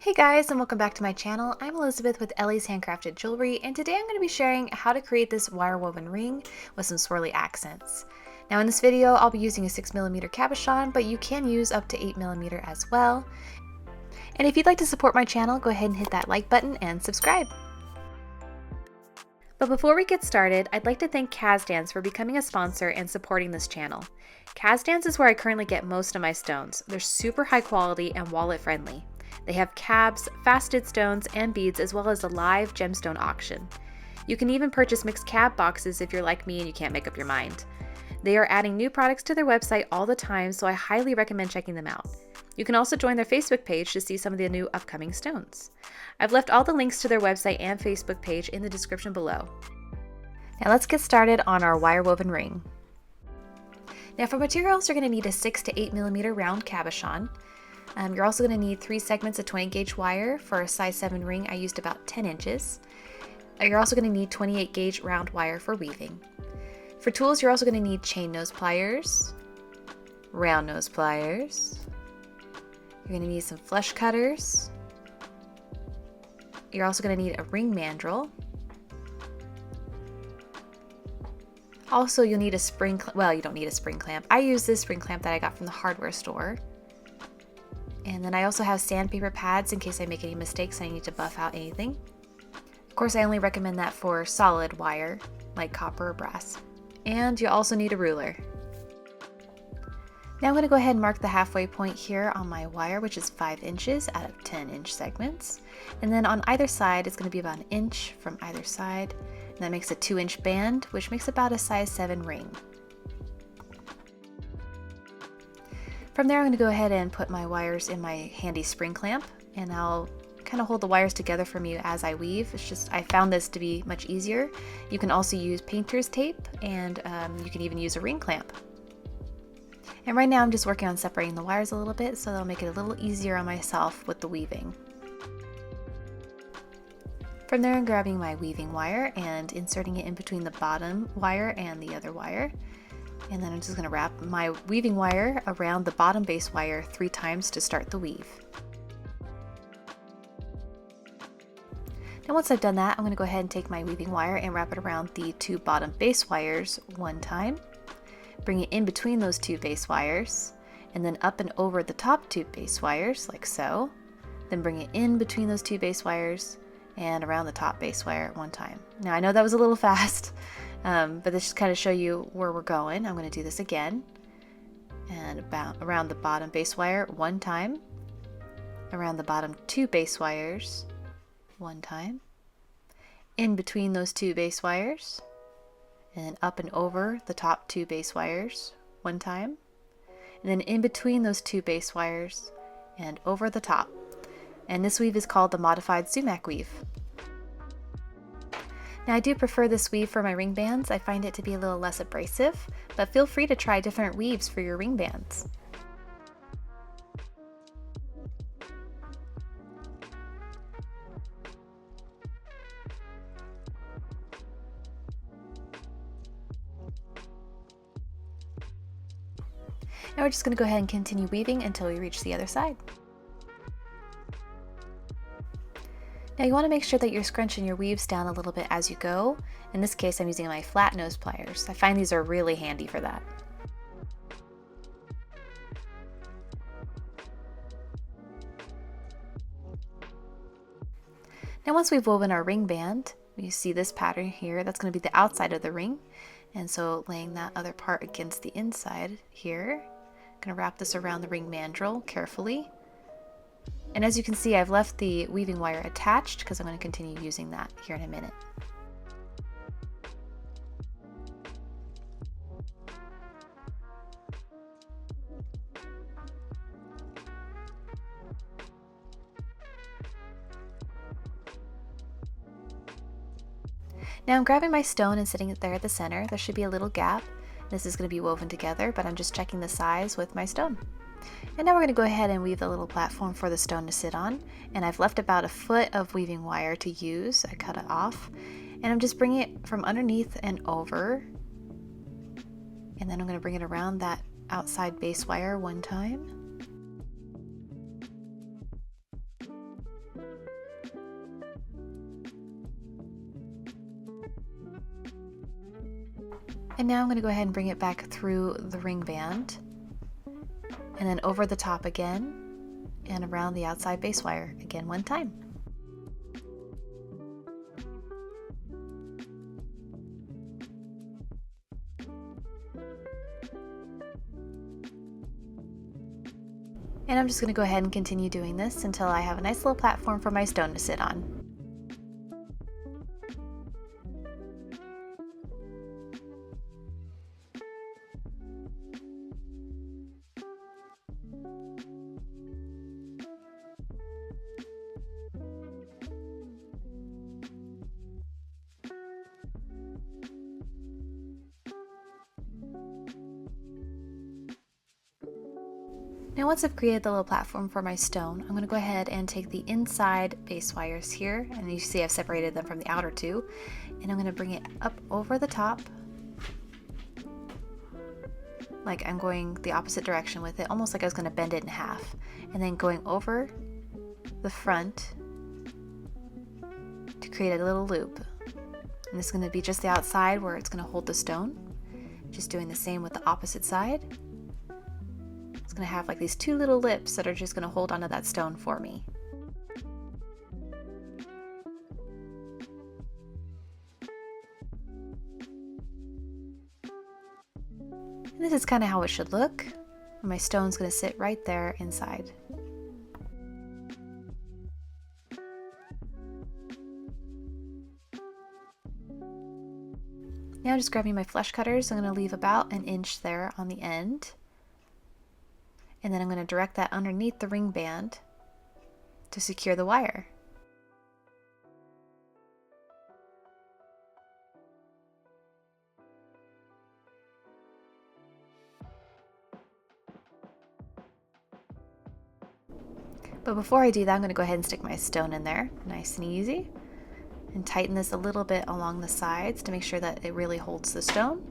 Hey guys, and welcome back to my channel. I'm Elizabeth with Ellie's Handcrafted Jewelry, and today I'm going to be sharing how to create this wire woven ring with some swirly accents. Now in this video, I'll be using a 6mm cabochon, but you can use up to 8mm as well. And if you'd like to support my channel, go ahead and hit that like button and subscribe. But before we get started, I'd like to thank Kazdans for becoming a sponsor and supporting this channel. Kazdans is where I currently get most of my stones. They're super high quality and wallet friendly. They have cabs, faceted stones, and beads, as well as a live gemstone auction. You can even purchase mixed cab boxes if you're like me and you can't make up your mind. They are adding new products to their website all the time, so I highly recommend checking them out. You can also join their Facebook page to see some of the new upcoming stones. I've left all the links to their website and Facebook page in the description below. Now let's get started on our wire woven ring. Now for materials, you're going to need a 6 to 8mm round cabochon. You're also going to need 3 segments of 20 gauge wire. For a size 7 ring, I used about 10 inches. You're also going to need 28 gauge round wire for weaving. For tools, you're also going to need chain nose pliers, round nose pliers. You're going to need some flush cutters. You're also going to need a ring mandrel. Also, you'll need a spring clamp. Well, you don't need a spring clamp. I use this spring clamp that I got from the hardware store. And then I also have sandpaper pads in case I make any mistakes and I need to buff out anything. Of course, I only recommend that for solid wire, like copper or brass. And you also need a ruler. Now I'm going to go ahead and mark the halfway point here on my wire, which is 5 inches out of 10-inch segments. And then on either side, it's going to be about 1 inch from either side. And that makes a 2-inch band, which makes about a size 7 ring. From there, I'm going to go ahead and put my wires in my handy spring clamp, and I'll kind of hold the wires together from you as I weave. It's just, I found this to be much easier. You can also use painter's tape, and you can even use a ring clamp. And right now I'm just working on separating the wires a little bit, so that'll make it a little easier on myself with the weaving. From there, I'm grabbing my weaving wire and inserting it in between the bottom wire and the other wire. And then I'm just going to wrap my weaving wire around the bottom base wire 3 times to start the weave. Now once I've done that, I'm going to go ahead and take my weaving wire and wrap it around the 2 bottom base wires 1 time. Bring it in between those 2 base wires, and then up and over the top 2 base wires, like so. Then bring it in between those 2 base wires and around the top base wire 1 time. Now I know that was a little fast, but this just kind of show you where we're going. I'm going to do this again, and around the bottom base wire 1 time, around the bottom 2 base wires 1 time, in between those 2 base wires, and then up and over the top 2 base wires 1 time, and then in between those 2 base wires and over the top. And this weave is called the modified sumac weave. Now I do prefer this weave for my ring bands. I find it to be a little less abrasive, but feel free to try different weaves for your ring bands. Now we're just going to go ahead and continue weaving until we reach the other side. Now you want to make sure that you're scrunching your weaves down a little bit as you go. In this case, I'm using my flat nose pliers. I find these are really handy for that. Now once we've woven our ring band, you see this pattern here, that's going to be the outside of the ring. And so laying that other part against the inside here, I'm going to wrap this around the ring mandrel carefully. And as you can see, I've left the weaving wire attached because I'm going to continue using that here in a minute. Now I'm grabbing my stone and sitting it there at the center. There should be a little gap. This is going to be woven together, but I'm just checking the size with my stone. And now we're going to go ahead and weave the little platform for the stone to sit on. And I've left about 1 foot of weaving wire to use. I cut it off. And I'm just bringing it from underneath and over. And then I'm going to bring it around that outside base wire 1 time. And now I'm going to go ahead and bring it back through the ring band, and then over the top again, and around the outside base wire again one time. And I'm just going to go ahead and continue doing this until I have a nice little platform for my stone to sit on. Now once I've created the little platform for my stone, I'm going to go ahead and take the inside base wires here, and you see I've separated them from the outer two, and I'm going to bring it up over the top, like I'm going the opposite direction with it, almost like I was going to bend it in half, and then going over the front to create a little loop. And this is going to be just the outside where it's going to hold the stone. Just doing the same with the opposite side. It's going to have like these two little lips that are just going to hold onto that stone for me. And this is kind of how it should look. And my stone's going to sit right there inside. Now just grabbing my flesh cutters, I'm going to leave about an inch there on the end. And then I'm going to direct that underneath the ring band to secure the wire. But before I do that, I'm going to go ahead and stick my stone in there, nice and easy, and tighten this a little bit along the sides to make sure that it really holds the stone.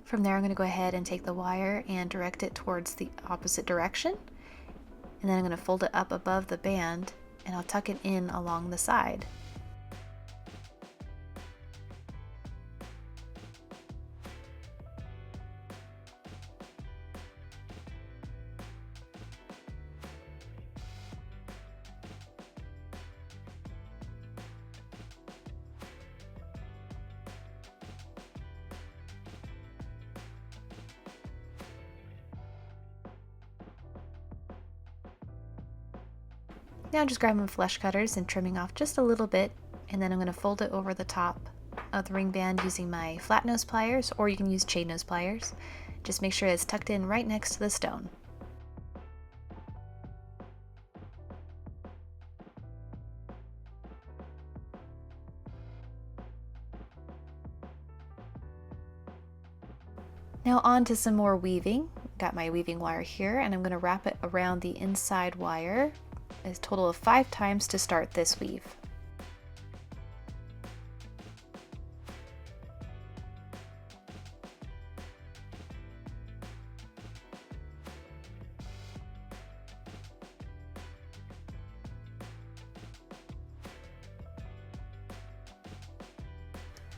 From there, I'm going to go ahead and take the wire and direct it towards the opposite direction. And then I'm going to fold it up above the band, and I'll tuck it in along the side. Now I'm just grabbing my flesh cutters and trimming off just a little bit, and then I'm going to fold it over the top of the ring band using my flat nose pliers, or you can use chain nose pliers. Just make sure it's tucked in right next to the stone. Now on to some more weaving. Got my weaving wire here, and I'm going to wrap it around the inside wire a total of 5 times to start this weave.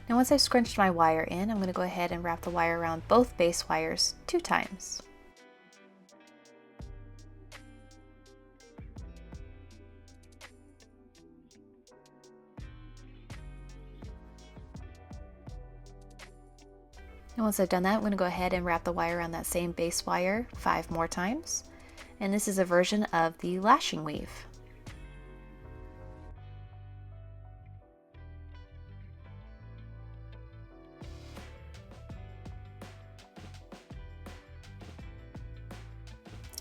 Now once I've scrunched my wire in, I'm going to go ahead and wrap the wire around both base wires 2 times. And once I've done that, I'm going to go ahead and wrap the wire around that same base wire 5 more times. And this is a version of the lashing weave.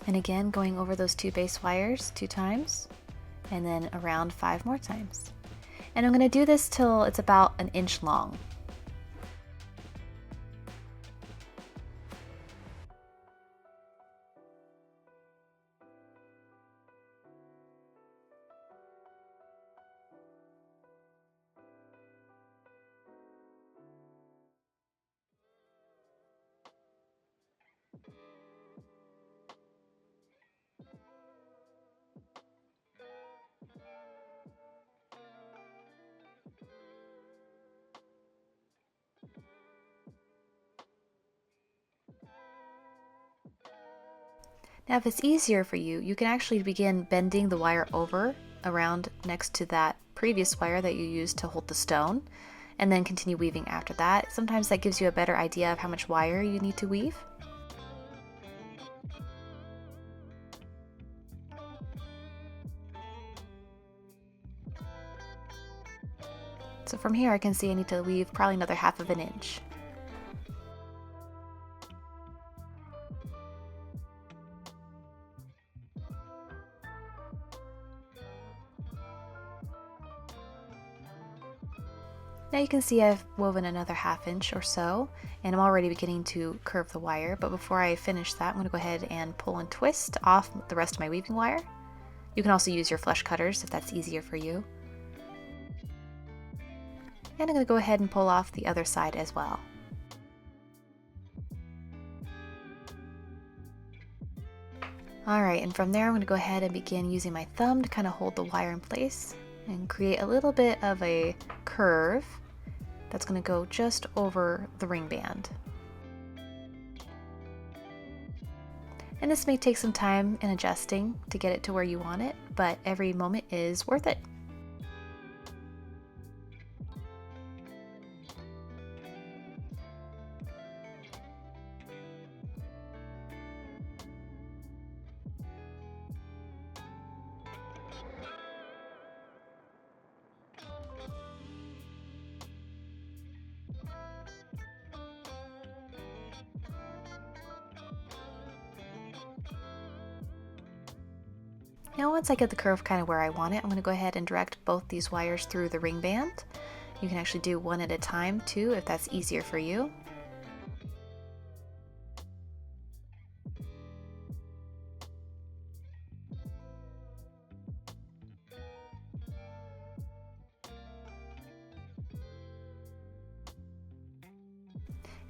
And again, going over those 2 base wires 2 times, and then around 5 more times. And I'm going to do this till it's about an inch long. Now if it's easier for you, you can actually begin bending the wire over around next to that previous wire that you used to hold the stone, and then continue weaving after that. Sometimes that gives you a better idea of how much wire you need to weave. So from here I can see I need to weave probably another 1/2 of an inch. Now you can see I've woven another 1/2 inch or so, and I'm already beginning to curve the wire, but before I finish that, I'm going to go ahead and pull and twist off the rest of my weaving wire. You can also use your flush cutters if that's easier for you. And I'm going to go ahead and pull off the other side as well. Alright, and from there I'm going to go ahead and begin using my thumb to kind of hold the wire in place and create a little bit of a curve that's going to go just over the ring band. And this may take some time in adjusting to get it to where you want it, but every moment is worth it. Now once I get the curve kind of where I want it, I'm going to go ahead and direct both these wires through the ring band. You can actually do one at a time too if that's easier for you.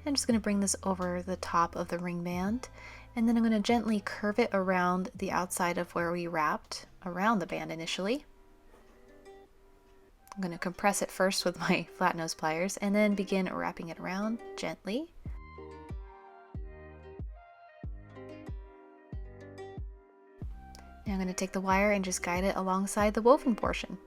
I'm just going to bring this over the top of the ring band, and then I'm going to gently curve it around the outside of where we wrapped around the band initially. I'm going to compress it first with my flat nose pliers and then begin wrapping it around gently. Now I'm going to take the wire and just guide it alongside the woven portion.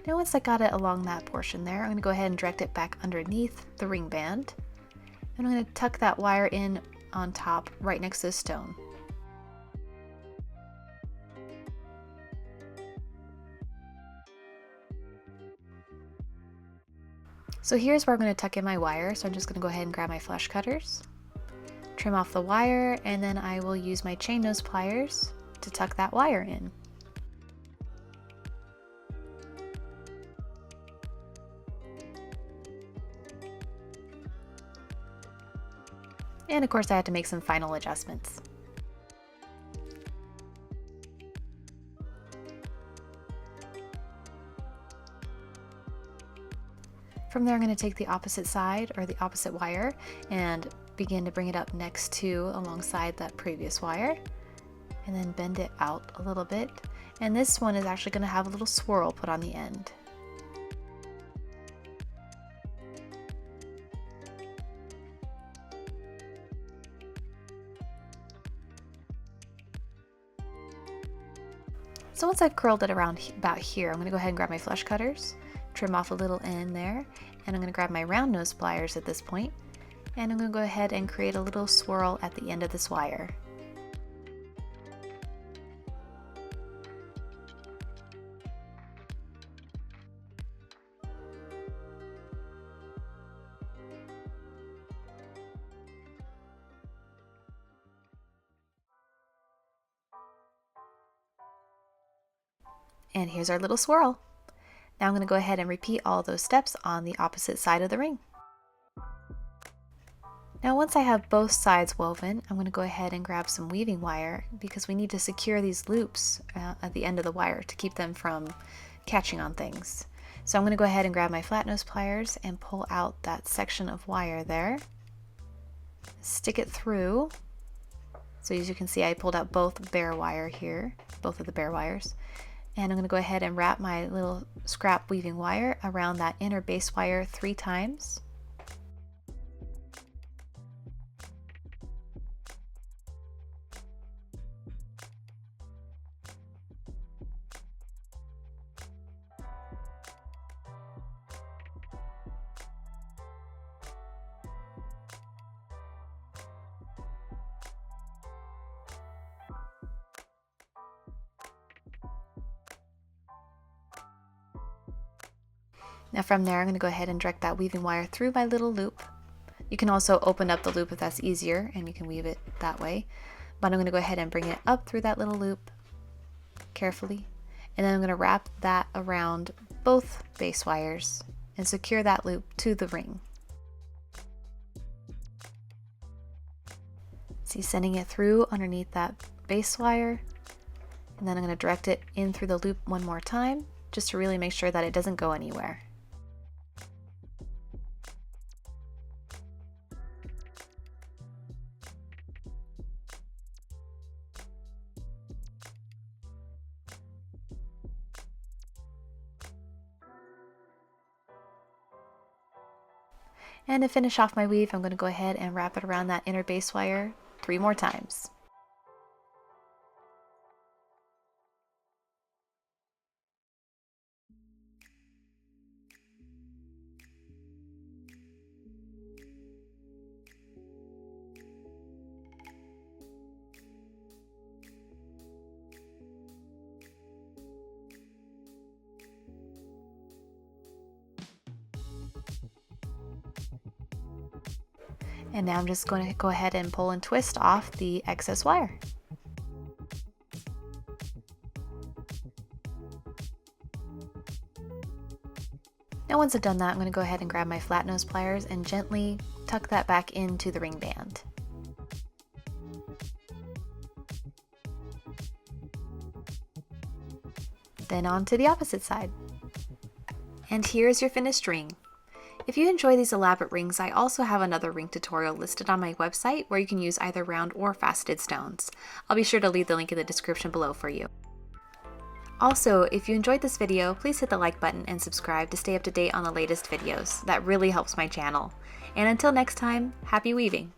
Now once I got it along that portion there, I'm going to go ahead and direct it back underneath the ring band. And I'm going to tuck that wire in on top right next to the stone. So here's where I'm going to tuck in my wire, so I'm just going to go ahead and grab my flush cutters, trim off the wire, and then I will use my chain nose pliers to tuck that wire in. And of course I had to make some final adjustments. From there I'm going to take the opposite side, or the opposite wire, and begin to bring it up next to alongside that previous wire, and then bend it out a little bit. And this one is actually going to have a little swirl put on the end. So once I've curled it around about here, I'm going to go ahead and grab my flush cutters, trim off a little end there, and I'm going to grab my round nose pliers at this point, and I'm going to go ahead and create a little swirl at the end of this wire. And here's our little swirl. Now I'm going to go ahead and repeat all those steps on the opposite side of the ring. Now once I have both sides woven, I'm going to go ahead and grab some weaving wire because we need to secure these loops at the end of the wire to keep them from catching on things. So I'm going to go ahead and grab my flat nose pliers and pull out that section of wire there. Stick it through So as you can see, I pulled out both bare wire here, both of the bare wires. And I'm going to go ahead and wrap my little scrap weaving wire around that inner base wire 3 times. Now from there, I'm going to go ahead and direct that weaving wire through my little loop. You can also open up the loop if that's easier, and you can weave it that way. But I'm going to go ahead and bring it up through that little loop carefully. And then I'm going to wrap that around both base wires and secure that loop to the ring. See, sending it through underneath that base wire. And then I'm going to direct it in through the loop one more time, just to really make sure that it doesn't go anywhere. And to finish off my weave, I'm going to go ahead and wrap it around that inner base wire 3 more times. And now I'm just going to go ahead and pull and twist off the excess wire. Now once I've done that, I'm going to go ahead and grab my flat nose pliers and gently tuck that back into the ring band. Then on to the opposite side. And here's your finished ring. If you enjoy these elaborate rings, I also have another ring tutorial listed on my website where you can use either round or faceted stones. I'll be sure to leave the link in the description below for you. Also, if you enjoyed this video, please hit the like button and subscribe to stay up to date on the latest videos. That really helps my channel. And until next time, happy weaving!